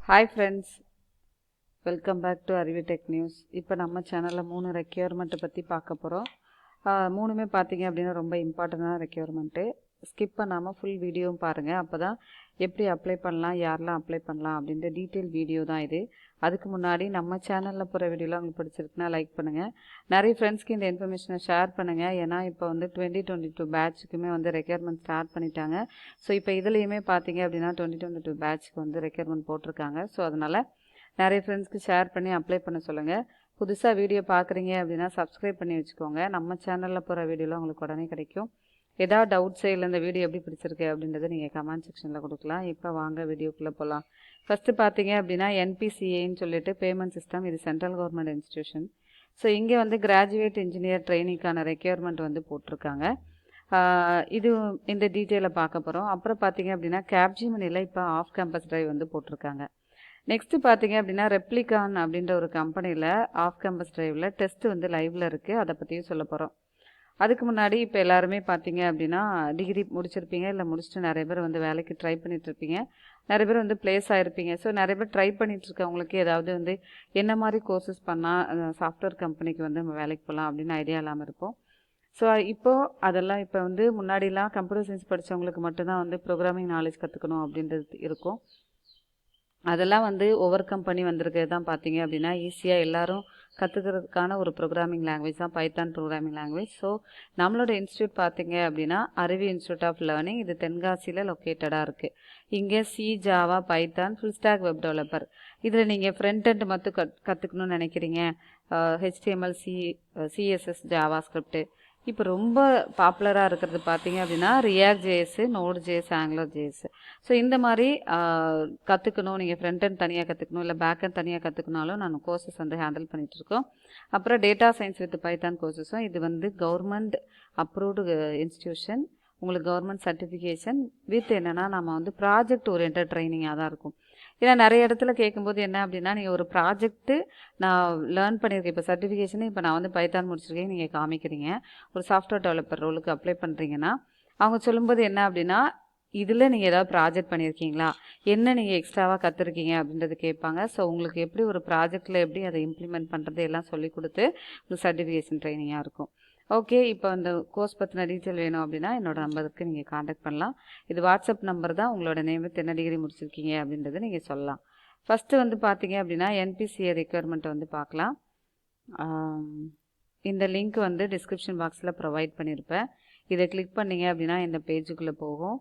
Hi friends, welcome back to Aruvi Tech News. இப்போ நம்ம சேனல்ல 3 ரெக்யர்மெண்ட் பத்தி பார்க்க போறோம். மூணுமே பாத்தீங்க அப்படினா ரொம்ப இம்பார்ட்டன்ட்டான ரெக்யர்மெண்ட். ஸ்கிப் பண்ணாம ஃபுல் வீடியோவும் பாருங்க. அப்பதான் எப்படி அப்ளை பண்ணலாம், யாரெல்லாம் அப்ளை பண்ணலாம் அப்படின்ற டீடைல் வீடியோ தான் இது. அதுக்கு முன்னாடி நம்ம சேனல்ல போற வீடியோலாம் உங்களுக்கு பிடிச்சிருக்குனா லைக் பண்ணுங்க. நிறைய ஃப்ரெண்ட்ஸ்க்கு இந்த இன்ஃபர்மேஷனை ஷேர் பண்ணுங்க. ஏன்னா இப்போ வந்து 2022 பேட்ச்க்குமே வந்து ரெக்யர்மெண்ட் ஸ்டார்ட் பண்ணிட்டாங்க. ஸோ இப்போ இதுலேயுமே பார்த்தீங்க அப்படின்னா 2022 பேட்ச்க்கு வந்து ரெக்யர்மெண்ட் போட்டிருக்காங்க. ஸோ அதனால் நிறைய ஃப்ரெண்ட்ஸ்க்கு ஷேர் பண்ணி அப்ளை பண்ண சொல்லுங்கள். புதுசாக வீடியோ பார்க்குறீங்க அப்படின்னா சப்ஸ்கிரைப் பண்ணி வச்சுக்கோங்க. நம்ம சேனலில் போகிற வீடியோலாம் உங்களுக்கு உடனே கிடைக்கும். ஏதாவது டவுட்ஸ் இல்லை இந்த வீடியோ எப்படி பிடிச்சிருக்கு அப்படின்றத நீங்கள் கமெண்ட் செக்ஷனில் கொடுக்கலாம். இப்போ வாங்க வீடியோக்குள்ளே போகலாம். ஃபஸ்ட்டு பார்த்தீங்க அப்படின்னா NPCIன்னு சொல்லிட்டு பேமெண்ட் சிஸ்டம், இது சென்ட்ரல் கவர்மெண்ட் இன்ஸ்டிடியூஷன். ஸோ இங்கே வந்து கிராஜுவேட் இன்ஜினியர் ட்ரைனிங்கான ரெக்யர்மெண்ட் வந்து போட்டிருக்காங்க. இது இந்த டீட்டெயிலை பார்க்க போகிறோம். அப்புறம் பார்த்தீங்க அப்படின்னா கேப்ஜிமினியில் இப்போ ஆஃப் கேம்பஸ் டிரைவ் வந்து போட்டிருக்காங்க. நெக்ஸ்ட்டு பார்த்தீங்க அப்படின்னா ரெப்ளிகான் அப்படின்ற ஒரு கம்பெனியில் ஆஃப் கேம்பஸ் டிரைவில் டெஸ்ட் வந்து லைவில் இருக்குது. அதை பற்றியும் சொல்ல போகிறோம். அதுக்கு முன்னாடி இப்போ எல்லாருமே பார்த்தீங்க அப்படின்னா டிகிரி முடிச்சிருப்பீங்க, இல்லை முடிச்சுட்டு நிறைய பேர் வந்து வேலைக்கு ட்ரை பண்ணிகிட்ருப்பீங்க, நிறைய பேர் வந்து பிளேஸ் ஆகிருப்பீங்க. ஸோ நிறைய பேர் ட்ரை பண்ணிகிட்ருக்கவங்களுக்கு ஏதாவது வந்து என்ன மாதிரி கோர்சஸ் பண்ணால் சாஃப்ட்வேர் கம்பெனிக்கு வந்து நம்ம வேலைக்கு போகலாம் அப்படின்னு ஐடியா இல்லாமல் இருப்போம். ஸோ இப்போது அதெல்லாம் இப்போ வந்து முன்னாடிலாம் கம்ப்யூட்டர் சயின்ஸ் படித்தவங்களுக்கு மட்டும்தான் வந்து ப்ரோக்ராமிங் நாலேஜ் கற்றுக்கணும் அப்படின்றது இருக்கும். அதெல்லாம் வந்து ஒவ்வொரு கம்பெனி வந்திருக்கிறது தான் பார்த்தீங்க அப்படின்னா ஈஸியாக எல்லோரும் கற்றுக்கிறதுக்கான ஒரு ப்ரோக்ராமிங் லாங்குவேஜ் தான் பைத்தான் ப்ரோக்ராமிங் லாங்குவேஜ். ஸோ நம்மளோட இன்ஸ்டியூட் பார்த்தீங்க அப்படின்னா அருவி இன்ஸ்டியூட் ஆஃப் லேர்னிங், இது தென்காசியில் லொக்கேட்டடாக இருக்குது. இங்கே C, Java, Python, full stack web developer. இதில் நீங்கள் ஃப்ரண்ட் எண்ட் மட்டும் கற்றுக்கணும்னு நினைக்கிறீங்க, HTML, CSS, ஜாவா ஸ்கிரிப்ட். இப்போ ரொம்ப பாப்புலராக இருக்கிறது பார்த்தீங்க அப்படின்னா React JS, Node JS, Angular JS. So இந்த மாதிரி கற்றுக்கணும், நீங்கள் ஃப்ரண்ட் அண்ட் தனியாக கற்றுக்கணும், இல்லை பேக் அண்ட் தனியாக கற்றுக்கனாலும் நான் கோர்சஸ் வந்து ஹேண்டில் பண்ணிகிட்ருக்கோம். அப்புறம் டேட்டா சயின்ஸ் வித் பைத்தான் கோர்சஸும், இது வந்து கவர்மெண்ட் அப்ரூவ்டு இன்ஸ்டிடியூஷன், உங்களுக்கு கவர்மெண்ட் சர்டிஃபிகேஷன் வித் என்னென்னா நம்ம வந்து ப்ராஜெக்ட் ஓரியன்ட் ட்ரைனிங்காக தான் இருக்கும். ஏன்னா நிறைய இடத்துல கேட்கும்போது என்ன அப்படின்னா நீங்கள் ஒரு ப்ராஜெக்ட்டு நான் லேர்ன் பண்ணியிருக்கேன், இப்போ சர்டிஃபிகேஷனு இப்போ நான் வந்து பைத்தான் முடிச்சிருக்கேன் நீங்கள் காமிக்கிறீங்க, ஒரு சாஃப்ட்வேர் டெவலப்பர் ரோலுக்கு அப்ளை பண்ணுறீங்கன்னா அவங்க சொல்லும்போது என்ன அப்படின்னா இதில் நீங்கள் ஏதாவது ப்ராஜெக்ட் பண்ணியிருக்கீங்களா, என்ன நீங்கள் எக்ஸ்ட்ராவாக கற்றுருக்கீங்க அப்படின்றது கேட்பாங்க. ஸோ உங்களுக்கு எப்படி ஒரு ப்ராஜெக்டில் எப்படி அதை இம்ப்ளிமெண்ட் பண்ணுறது எல்லாம் சொல்லி கொடுத்து ஒரு சர்டிஃபிகேஷன் ட்ரைனிங்காக இருக்கும். ஓகே, இப்போ அந்த கோர்ஸ் பற்றின டீட்டெயில் வேணும் அப்படின்னா என்னோட நம்பருக்கு நீங்கள் காண்டாக்ட் பண்ணலாம். இது வாட்ஸ்அப் நம்பர் தான். உங்களோட நேம் என்ன டிகிரி முடிச்சிருக்கீங்க அப்படின்றத நீங்கள் சொல்லலாம். ஃபஸ்ட்டு வந்து பார்த்தீங்க அப்படின்னா NPCI ரெக்யர்மெண்ட்டை வந்து பார்க்கலாம். இந்த லிங்க் வந்து டிஸ்கிரிப்ஷன் பாக்ஸில் ப்ரொவைட் பண்ணியிருப்பேன். இதை கிளிக் பண்ணிங்க அப்படின்னா இந்த பேஜுக்குள்ளே போகும்.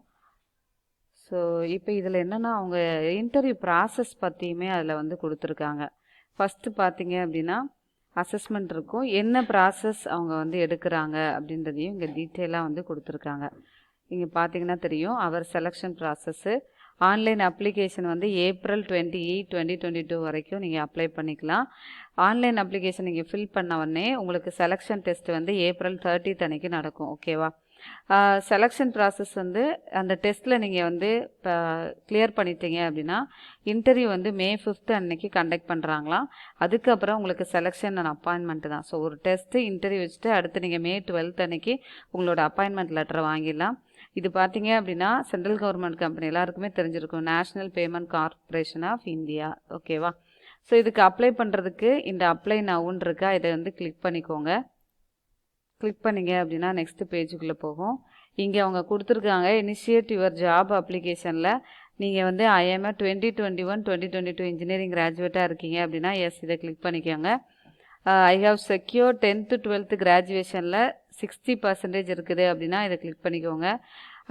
ஸோ இப்போ இதில் என்னென்னா அவங்க இன்டர்வியூ ப்ராசஸ் பற்றியுமே அதில் வந்து கொடுத்துருக்காங்க. ஃபஸ்ட்டு பார்த்தீங்க அப்படின்னா அசஸ்மெண்ட் இருக்கும், என்ன ப்ராசஸ் அவங்க வந்து எடுக்கிறாங்க அப்படின்றதையும் இங்கே டீட்டெயிலாக வந்து கொடுத்துருக்காங்க. இங்கே பார்த்தீங்கன்னா தெரியும் அவர் செலெக்ஷன் ப்ராசஸ்ஸு. ஆன்லைன் அப்ளிகேஷன் வந்து April 28, 2022 வரைக்கும் நீங்கள் அப்ளை பண்ணிக்கலாம். ஆன்லைன் அப்ளிகேஷன் நீங்கள் ஃபில் பண்ண உடனே உங்களுக்கு செலெக்ஷன் டெஸ்ட் வந்து April 30 அன்னைக்கு நடக்கும். ஓகேவா? செலெக்ஷன் ப்ராசஸ் வந்து அந்த டெஸ்ட்டில் நீங்கள் வந்து இப்போ கிளியர் பண்ணிட்டீங்க அப்படின்னா இன்டர்வியூ வந்து May 5 அன்னைக்கு கண்டக்ட் பண்ணுறாங்களாம். அதுக்கப்புறம் உங்களுக்கு செலெக்ஷன் அண்ட் அப்பாயின்மெண்ட் தான். ஸோ ஒரு டெஸ்ட்டு இன்டர்வியூ வச்சுட்டு அடுத்து நீங்கள் May 12 அன்னைக்கு உங்களோட அப்பாயின்மெண்ட் லெட்டரை வாங்கிடலாம். இது பார்த்தீங்க அப்படின்னா சென்ட்ரல் கவர்மெண்ட் கம்பெனி எல்லாருக்குமே தெரிஞ்சிருக்கும், national payment corporation of India. ஓகேவா? ஸோ இதுக்கு அப்ளை பண்ணுறதுக்கு இந்த அப்ளை நவுன்னு இருக்கா, இதை வந்து கிளிக் பண்ணிக்கோங்க. கிளிக் பண்ணிங்க அப்படின்னா நெக்ஸ்ட்டு பேஜுக்குள்ளே போகும். இங்கே அவங்க கொடுத்துருக்காங்க இனிஷியேட் யுவர் ஜாப் அப்ளிகேஷனில் நீங்கள் வந்து IM 2021-2022 இன்ஜினியரிங் கிராஜுவேட்டாக இருக்கீங்க அப்படின்னா எஸ், இதை கிளிக் பண்ணிக்கோங்க. I have secure 10th 12th கிராஜுவேஷனில் 60% இருக்குது அப்படின்னா இதை கிளிக் பண்ணிக்கோங்க.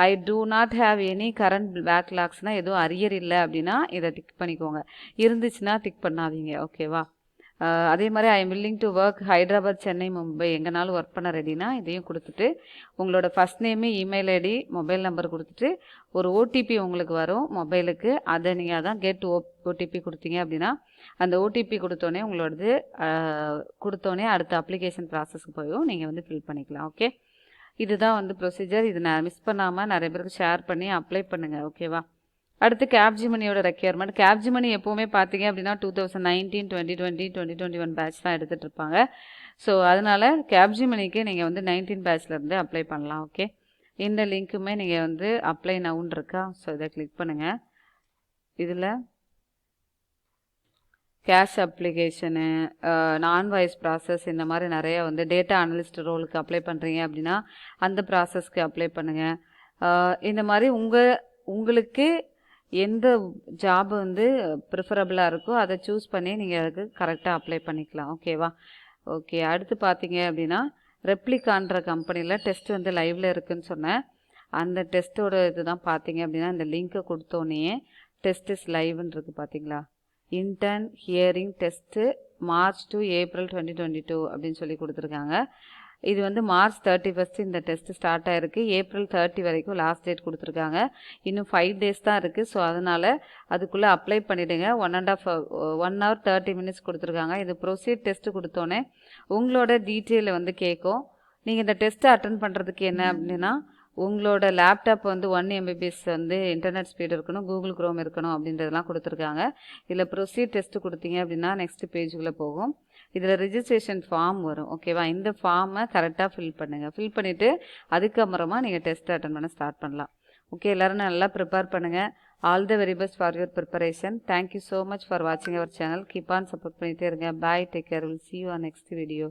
I do not have any current பேக்லாக்ஸ்னால் எதுவும் அரியர் இல்லை அப்படின்னா இதை டிக் பண்ணிக்கோங்க. இருந்துச்சுன்னா டிக் பண்ணாதீங்க. ஓகேவா? அதே மாதிரி I am willing to work Hyderabad, Chennai, Mumbai எங்கேனாலும் ஒர்க் பண்ண ரெடினா இதையும் கொடுத்துட்டு உங்களோட first name, email ID, mobile number கொடுத்துட்டு ஒரு OTP உங்களுக்கு வரும் மொபைலுக்கு. அதை நீங்கள் அதான் கெட் OTP கொடுத்தீங்க அப்படின்னா அந்த OTP கொடுத்தோன்னே உங்களோடது கொடுத்தோன்னே அடுத்த அப்ளிகேஷன் ப்ராசஸ்க்கு போயும் நீங்கள் வந்து ஃபில் பண்ணிக்கலாம். ஓகே, இதுதான் வந்து ப்ரொசீஜர். இது நான் மிஸ் பண்ணாமல் நிறைய பேருக்கு ஷேர் பண்ணி அப்ளை பண்ணுங்கள். ஓகேவா? அடுத்து கேப்ஜிமினியோட ரெக்யர்மெண்ட். கேப்ஜிமினி எப்போவுமே பார்த்தீங்க அப்படின்னா 2019, 2020, 2021 பேட்ச் தான் எடுத்துகிட்டு இருப்பாங்க. ஸோ அதனால் கேப்ஜிமினிக்கு நீங்கள் வந்து 19 பேட்ச்லேருந்து அப்ளை பண்ணலாம். ஓகே, இந்த லிங்க்குமே நீங்கள் வந்து அப்ளை நவுன்னு இருக்கா, ஸோ இதை கிளிக் பண்ணுங்கள். இதில் கேஷ் அப்ளிகேஷனு, நான் வாய்ஸ் ப்ராசஸ், இந்த மாதிரி நிறைய வந்து டேட்டா அனலிஸ்ட் ரோலுக்கு அப்ளை பண்ணுறீங்க அப்படின்னா அந்த ப்ராசஸ்க்கு அப்ளை பண்ணுங்கள். இந்த மாதிரி உங்களுக்கு எந்த ஜாப் வந்து ப்ரிஃபரபிளாக இருக்கோ அதை சூஸ் பண்ணி நீங்கள் அதுக்கு கரெக்டாக அப்ளை பண்ணிக்கலாம். ஓகேவா? ஓகே, அடுத்து பார்த்தீங்க அப்படின்னா ரெப்ளிகான்ற கம்பெனியில் டெஸ்ட் வந்து லைவில் இருக்குதுன்னு சொன்னேன். அந்த டெஸ்ட்டோட இதுதான் பார்த்தீங்க அப்படின்னா இந்த லிங்க்கை கொடுத்தோன்னே டெஸ்ட் இஸ் லைவ்னு இருக்குது பார்த்தீங்களா? Intern hearing test March to April 2022 அப்படின்னு சொல்லி கொடுத்துருக்காங்க. இது வந்து March 31 இந்த டெஸ்ட் ஸ்டார்ட் ஆகிருக்கு. April 30 வரைக்கும் லாஸ்ட் டேட் கொடுத்துருக்காங்க. இன்னும் 5 days தான் இருக்குது. ஸோ அதனால் அதுக்குள்ளே அப்ளை பண்ணிவிடுங்க. 1 hour 30 minutes கொடுத்துருக்காங்க. இது ப்ரொசீட் டெஸ்ட்டு கொடுத்தோன்னே உங்களோட டீட்டெயிலை வந்து கேட்கும். நீங்கள் இந்த டெஸ்ட்டை அட்டன் பண்ணுறதுக்கு என்ன அப்படின்னா உங்களோட லேப்டாப் வந்து 1 MBPS வந்து இன்டர்நெட் ஸ்பீடு இருக்கணும், கூகுள் குரோம் இருக்கணும் அப்படின்றதெல்லாம் கொடுத்துருக்காங்க. இதில் ப்ரொசீட் டெஸ்ட்டு கொடுத்தீங்க அப்படின்னா நெக்ஸ்ட் பேஜுக்குள்ளே போகும். இதில் ரிஜிஸ்ட்ரேஷன் ஃபார்ம் வரும். ஓகேவா? இந்த ஃபார்மை கரெக்டாக ஃபில் பண்ணுங்கள். ஃபில் பண்ணிவிட்டு அதுக்கப்புறமா நீங்கள் டெஸ்ட் அட்டன் பண்ண ஸ்டார்ட் பண்ணலாம். ஓகே, எல்லோரும் நல்லா ப்ரிப்பேர் பண்ணுங்கள். All the very best for your preparation. Thank you so much for வாட்சிங் our channel. Keep on support பண்ணிகிட்டே இருங்க. Bye, take care. Will see you on next video.